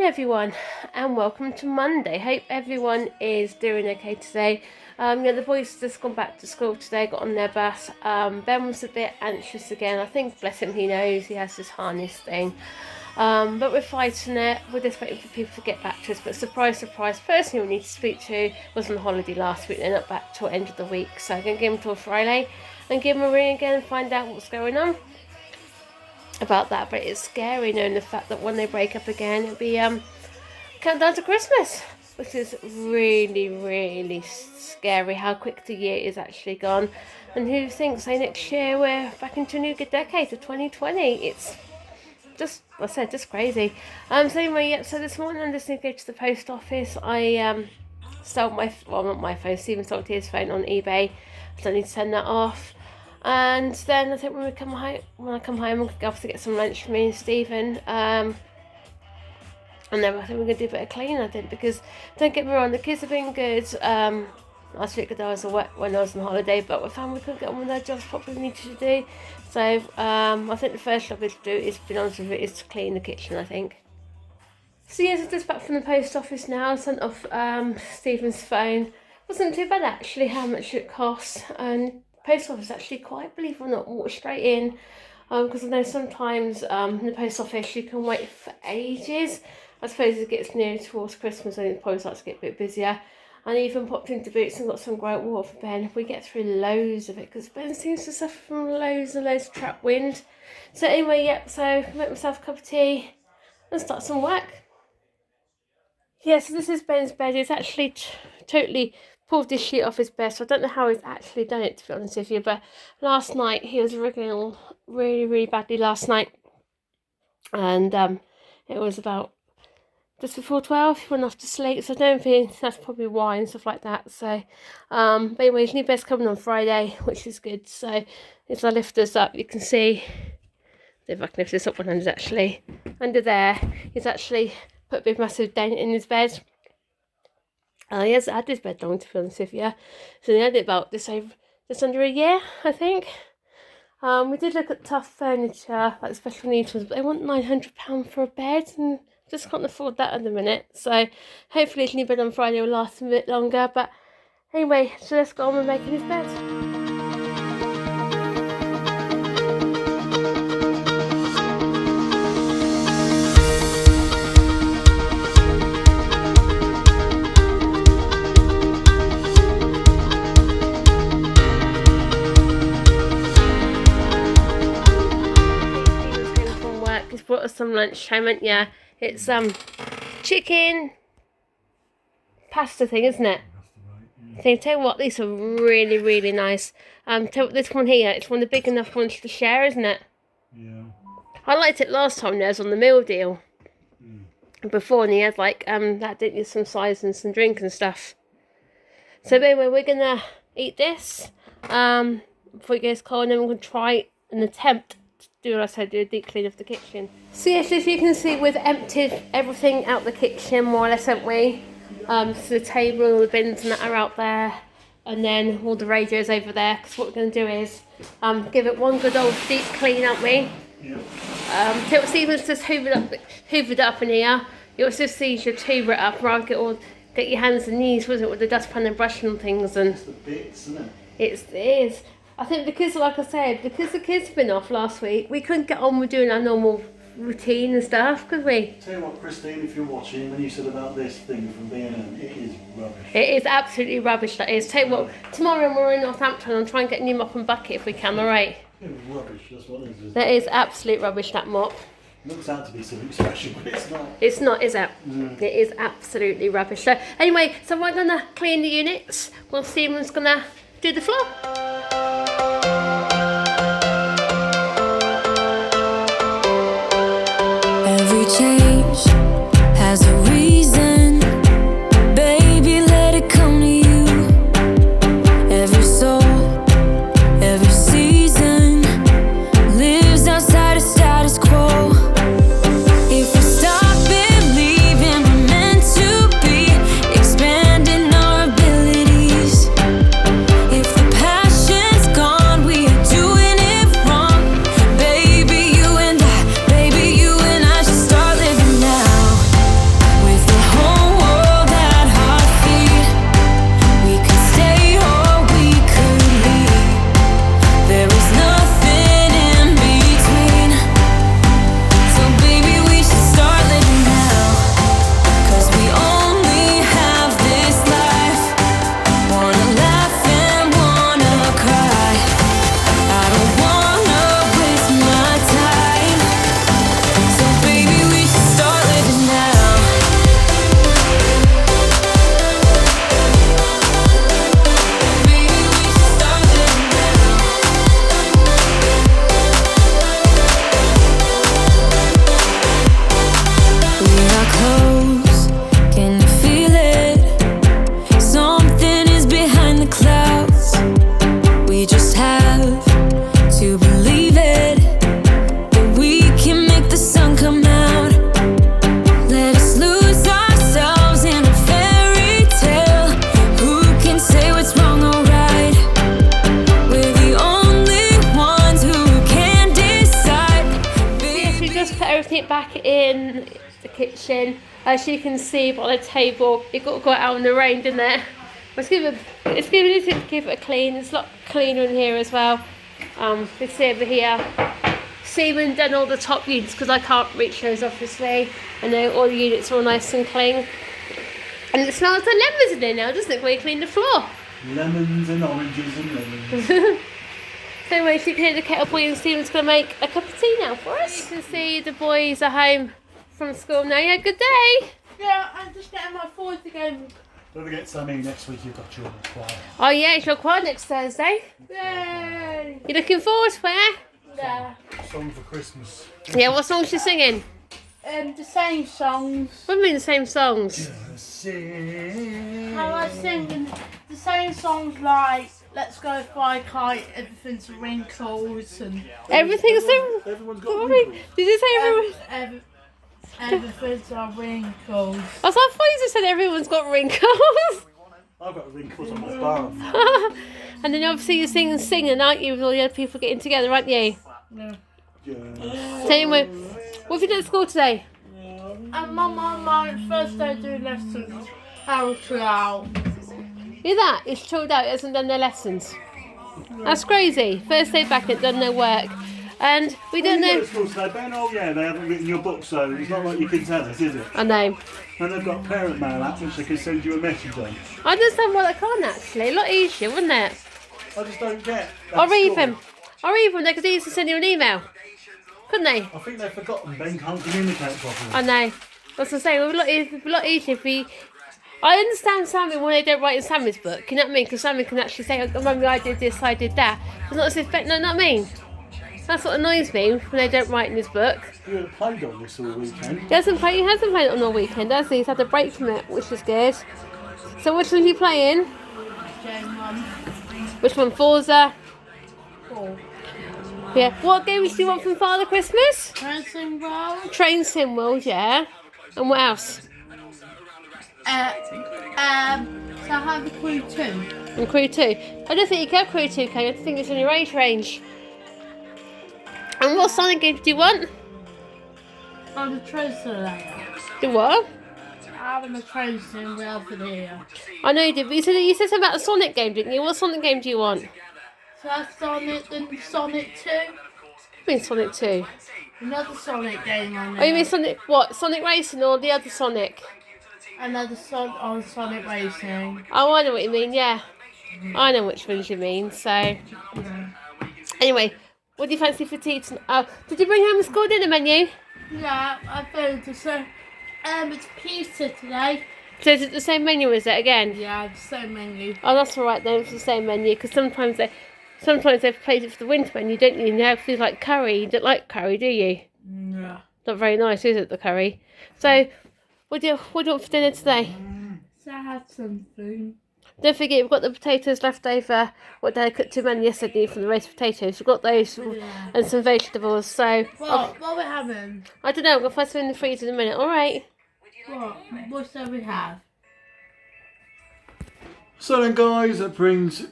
everyone, and welcome to Monday. Hope everyone is doing okay today. The boys just gone back to school today, got on their bus. Ben was a bit anxious again. I think, bless him, he knows he has this harness thing. But we're fighting it. We're just waiting for people to get back to us. But surprise, surprise, person we need to speak to was on holiday last week. They're not back till end of the week. So I'm going to give him till Friday and give him a ring again and find out what's going on about that. But it's scary knowing the fact that when they break up again, it'll be countdown to Christmas, which is really scary how quick the year is actually gone. And who thinks next year we're back into a new decade of 2020. It's just, like I said, just crazy. So anyway, yeah, so this morning I'm just going to go to the post office. I sold my, well, not my phone, Stephen sold his phone on eBay, so I need to send that off. And then I think when I come home, I'm going to go off to get some lunch for me and Stephen. And then I think we're going to do a bit of cleaning, I think, because don't get me wrong, the kids have been good. Last week I was away when I was on holiday, but we found we couldn't get on with our jobs properly we needed to do. So I think the first job is to do, is, to be honest with you, is to clean the kitchen, I think. So yes, I'm just back from the post office now. I sent off Stephen's phone. Wasn't too bad actually how much it costs, and post office actually quite, believe it or not, walk straight in, because I know sometimes in the post office you can wait for ages. I suppose it gets near towards Christmas and it probably starts to get a bit busier. And even popped into Boots and got some great water for Ben. We get through loads of it because Ben seems to suffer from loads and loads of trap wind. So anyway, yep, so make myself a cup of tea and start some work. Yeah, so this is Ben's bed. He's actually totally pulled this sheet off his bed, so I don't know how he's actually done it, to be honest with you. But last night, he was wriggling really badly last night. And it was about just before 12, he went off to sleep, so I don't think that's probably why and stuff like that. So, but anyway, his new bed's coming on Friday, which is good. So, if I lift this up, you can see, if I can lift this up one hand, actually, under there, he's actually put a big massive dent in his bed. He hasn't had his bed long, to be honest with you. So he had it about just under a year, I think. We did look at tough furniture, like special needs ones, but they want £900 for a bed, and just can't afford that at the minute. So hopefully his new bed on Friday will last a bit longer. But anyway, so let's go on with making his bed. Stephen's came from work. He's brought us some lunch. I meant, yeah. It's chicken pasta thing, isn't it? So tell you what, these are really nice. This one here, it's one of the big enough ones to share, isn't it? Yeah. I liked it last time. There was on the meal deal. Before, and he had like that, didn't you, some sides and some drink and stuff. So anyway, we're gonna eat this before it gets cold, and then we're gonna try an attempt. Do what I said, do a deep clean of the kitchen. So yes, as you can see, we've emptied everything out the kitchen, more or less, haven't we? So the table, all the bins and that are out there, and then all the radios over there, because what we're going to do is give it one good old deep clean, aren't we? Yeah. Stephen's just hoovered up in here. You'll just see you should hoover it up, right? Get your hands and knees, wasn't it, with the dustpan and brushing and things. And it's the bits, isn't it? It is. I think because, like I said, because the kids have been off last week, we couldn't get on with doing our normal routine and stuff, could we? Tell you what, Christine, if you're watching, when you said about this thing from B&M, it is rubbish. It is absolutely rubbish, that is. Tell you what, tomorrow when we're in Northampton, I'll try and get a new mop and bucket if we can, alright? It's rubbish, that's what it is. That is absolute rubbish, that mop. It looks out to be something special, but it's not. It's not, is it? It is absolutely rubbish. So anyway, so we're going to clean the units while Stephen's going to do the floor. Every change has a reason, baby, let it come to you. Every soul, every season lives outside of status quo. If we stop believing we're meant to be, expanding our abilities. If the passion it back in the kitchen. As you can see by the table, it got out in the rain, didn't it? Let's give it a clean. It's a lot cleaner in here as well. Let's see over here. Seaman done all the top units because I can't reach those obviously. I know all the units are all nice and clean. And it smells like lemons in there now, doesn't it, when you clean the floor? Lemons and oranges and lemons. So anyway, so you can hear the kettle boiling. Stephen's going to make a cup of tea now for us. You can see the boys are home from school now. Yeah, good day. Yeah, I'm just getting my forwards again. Don't forget, Sammy, next week you've got children's choir. Oh yeah, it's your choir next Thursday. Yay! You looking forward to it? Yeah. Song for Christmas. Yeah, what songs you singing? The same songs. What do you mean the same songs? How I sing the same songs like Let's Go Fly a Kite, Everything's Wrinkles and... Everything's so... Everyone's got Sorry, wrinkles. did you say everyone? Everything's are wrinkles. I thought you just said everyone's got wrinkles. I've got wrinkles on my bum. And then obviously you're singing, aren't you, with all the other people getting together, aren't you? Yeah. Yeah. So anyway, what have you done at school today? And my first day doing lessons, how to out. Hear that? It's chilled out, it hasn't done their lessons. That's crazy. First day back, it done no work. And we don't know... At school today, Ben, oh yeah, they haven't written your book, so it's not like you can tell us, is it? I know. And they've got a parent mail app which they can send you a message on. I understand why they can't actually. A lot easier, wouldn't it? I just don't get that Or school. even they could easily send you an email. Couldn't they? I think they've forgotten Ben can't communicate properly. I know. That's what I'm saying. It would be a lot easier if we... I understand Sammy when they don't write in Sammy's book. You know what I mean? Because Sammy can actually say, oh, Mummy, I did this, I did that. It's not as if... No, not what I mean. That's what annoys me when they don't write in his book. You had played on this all weekend. He hasn't played it on the weekend, has he? He's had a break from it, which is good. So which one are you playing? Game 1. Which one? Forza? 4. Yeah. What games do you want from Father Christmas? Dancing World. Train Sim World, yeah. And what else? So I have the Crew 2. And Crew 2. I don't think you can have Crew 2, can you? I think it's in your age range. And what Sonic games do you want? On the treasure layer. Do what? I'm a train sim without it here. I know you did, but you said something about the Sonic game, didn't you? What Sonic game do you want? So that's Sonic and Sonic 2. I mean Sonic 2. Another Sonic game on there. Oh, you mean Sonic what? Sonic Racing or the other Sonic? Another Sonic Racing. Oh, I know what you mean, yeah. I know which ones you mean, so... Anyway, what do you fancy for tea tonight? Oh, did you bring home a school dinner menu? Yeah, I found it. So, it's pizza today. So is it the same menu, is it, again? Yeah, the same menu. Oh, that's alright then, it's the same menu, because sometimes they've played it for the winter menu, don't you? Now if you like curry, you don't like curry, do you? Yeah. Not very nice, is it, the curry? So, what do you want for dinner today? So I had something. Don't forget, we've got the potatoes left over. What did I cook to man yesterday from the roast potatoes? We've got those and some vegetables. So, What are we having? I don't know. I'm going to put some in the freezer in a minute. All right. What shall we have? So then guys, that brings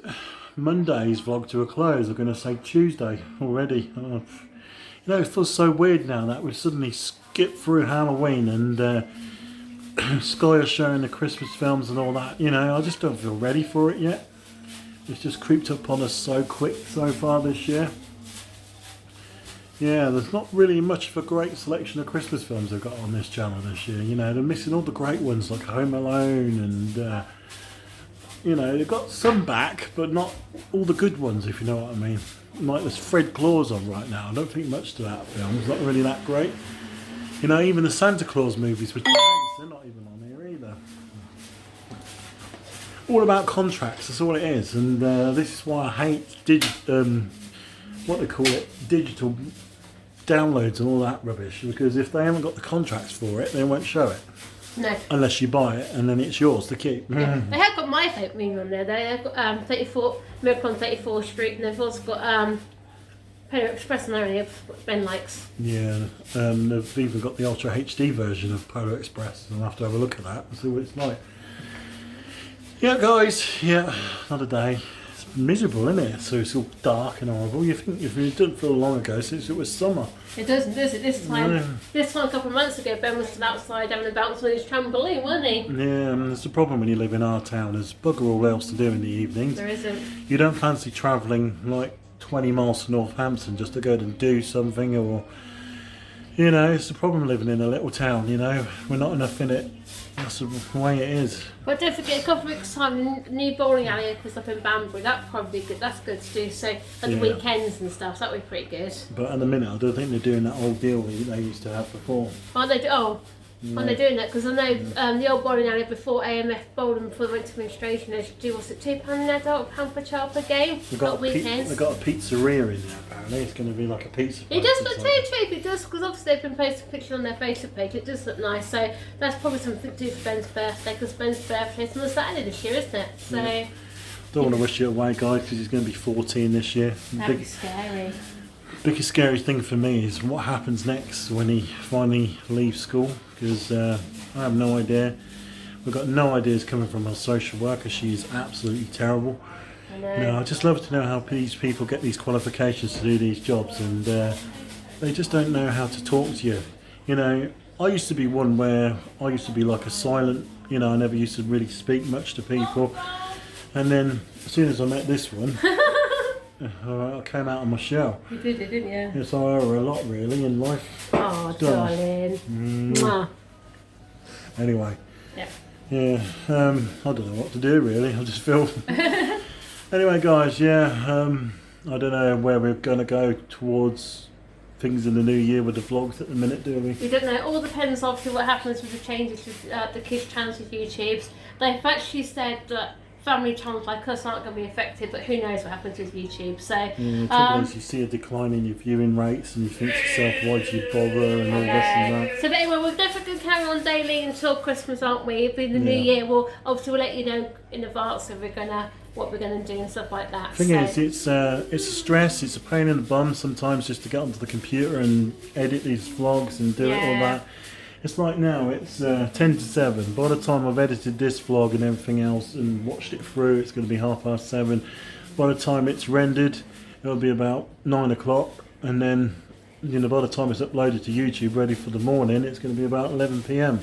Monday's vlog to a close. I'm going to say Tuesday already. You know, it feels so weird now that we've suddenly skipped through Halloween and Sky are showing the Christmas films and all that. You know, I just don't feel ready for it yet. It's just creeped up on us so quick so far this year. Yeah, there's not really much of a great selection of Christmas films they've got on this channel this year. You know, they're missing all the great ones like Home Alone and, you know, they've got some back, but not all the good ones, if you know what I mean. Like there's Fred Claus on right now. I don't think much to that film. It's not really that great. You know, even the Santa Claus movies with Tom Hanks, they're not even on here either. All about contracts, that's all it is. And this is why I hate what they call it, digital downloads and all that rubbish, because if they haven't got the contracts for it, they won't show it. No. Unless you buy it, and then it's yours to keep. Yeah. They have got my favourite movie on there. They've got 34 Miracle on 34th Street, and they've also got Polar Express, and only Ben likes. Yeah, and they've even got the Ultra HD version of Polar Express. I'll have to have a look at that and see what it's like. Yeah, guys. Yeah, another day. It's miserable, isn't it? So it's all dark and horrible. You think if it didn't feel long ago since it was summer. It doesn't, does it? This time, Yeah. this time a couple of months ago, Ben was still outside having a bounce on his trampoline, wasn't he? Yeah, and it's the problem when you live in our town. There's bugger all else to do in the evenings. There isn't. You don't fancy travelling like 20 miles to Northampton just to go and do something, or you know, it's the problem living in a little town. You know, we're not enough in it. That's the way it is. But don't forget, a couple of weeks' time, the new bowling alley opens up in Banbury. That's probably good. That's good to do. So at the Yeah. weekends and stuff, that would be pretty good. But at the minute, I don't think they're doing that old deal they used to have before. Aren't they? Aren't they doing that? Because I know the old bowling alley before AMF bowling, before they went to administration, they should do, what's it, £2 an adult, £1 per child per game? They've Got weekends. they've got a pizzeria in there apparently. It's going to be like a pizza It place does or look something. too cheap, it does, because obviously they've been posting pictures on their Facebook page. It does look nice, so that's probably something to do for Ben's birthday, because Ben's birthday is on the Saturday this year, isn't it? So Don't want to wish you away, guys, because he's going to be 14 this year. that'd be scary. Biggest scary thing for me is what happens next when he finally leaves school, because I have no idea. We've got no ideas coming from our social worker. She is absolutely terrible. I know. You know, I just love to know how these people get these qualifications to do these jobs, and they just don't know how to talk to you. You know, I used to be one where I used to be like a silent, you know, I never used to really speak much to people. And then as soon as I met this one, I came out of my shell. You did it, didn't you? Yes, I owe her a lot really in life. Oh, darling. Mwah. Anyway, Yeah. yeah, I don't know what to do really. I just feel. Anyway, guys, yeah, I don't know where we're going to go towards things in the new year with the vlogs at the minute, do we? We don't know. It all depends, obviously, what happens with the changes with the kids' channels with YouTube's. They've actually said that family channels like us aren't going to be affected, but who knows what happens with YouTube. So, Yeah, the trouble is you see a decline in your viewing rates and you think to yourself, why do you bother and all this and that. So, but anyway, we're definitely going to carry on daily until Christmas, aren't we? It'll be the new Yeah. year. We'll let you know in advance if we're gonna what we're going to do and stuff like that. Thing is, it's a stress, it's a pain in the bum sometimes just to get onto the computer and edit these vlogs and do it all Yeah. that. It's like now, it's 10 to 7. By the time I've edited this vlog and everything else and watched it through, it's going to be 7:30. By the time it's rendered, it'll be about 9 o'clock. And then, you know, by the time it's uploaded to YouTube, ready for the morning, it's going to be about 11 p.m.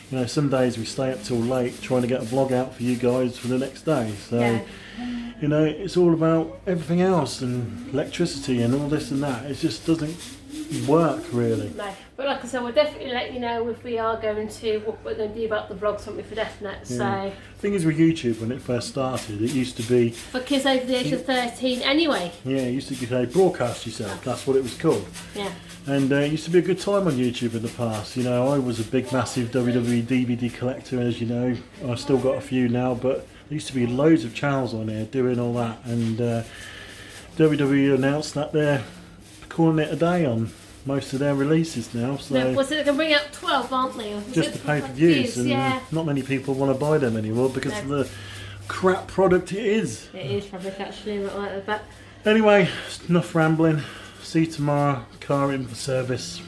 You know, some days we stay up till late trying to get a vlog out for you guys for the next day. So, Yeah. you know, it's all about everything else and electricity and all this and that. It just doesn't work really. No, but like I said, we'll definitely let you know if we are going to what we're going to do about the vlog, something for definite. Yeah. So Thing is with YouTube, when it first started, it used to be, for kids over the age of 13, anyway. yeah, it used to say broadcast yourself. That's what it was called. Yeah. And it used to be a good time on YouTube in the past. You know, I was a big, massive WWE DVD collector, as you know. I've still got a few now, but there used to be loads of channels on here doing all that. And WWE announced that they're calling it a day on most of their releases now. So No, was it going to bring out 12, aren't they? Or was just it the pay-per-views, and yeah. not many people want to buy them anymore because No. of the crap product it is. It is probably actually not like that. Anyway, enough rambling. See you tomorrow. Car in for service.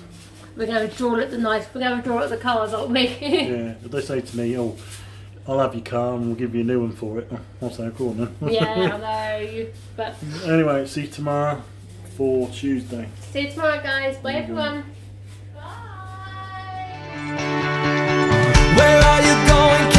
We're going to draw at the knife. We're going to draw at the cars, aren't we? Yeah, if they say to me, "Oh, I'll have your car and we'll give you a new one for it," I'll say, "Cool, man." Yeah, I know. But Anyway, see you tomorrow for Tuesday. see you tomorrow, guys. Bye, everyone. Where are you going?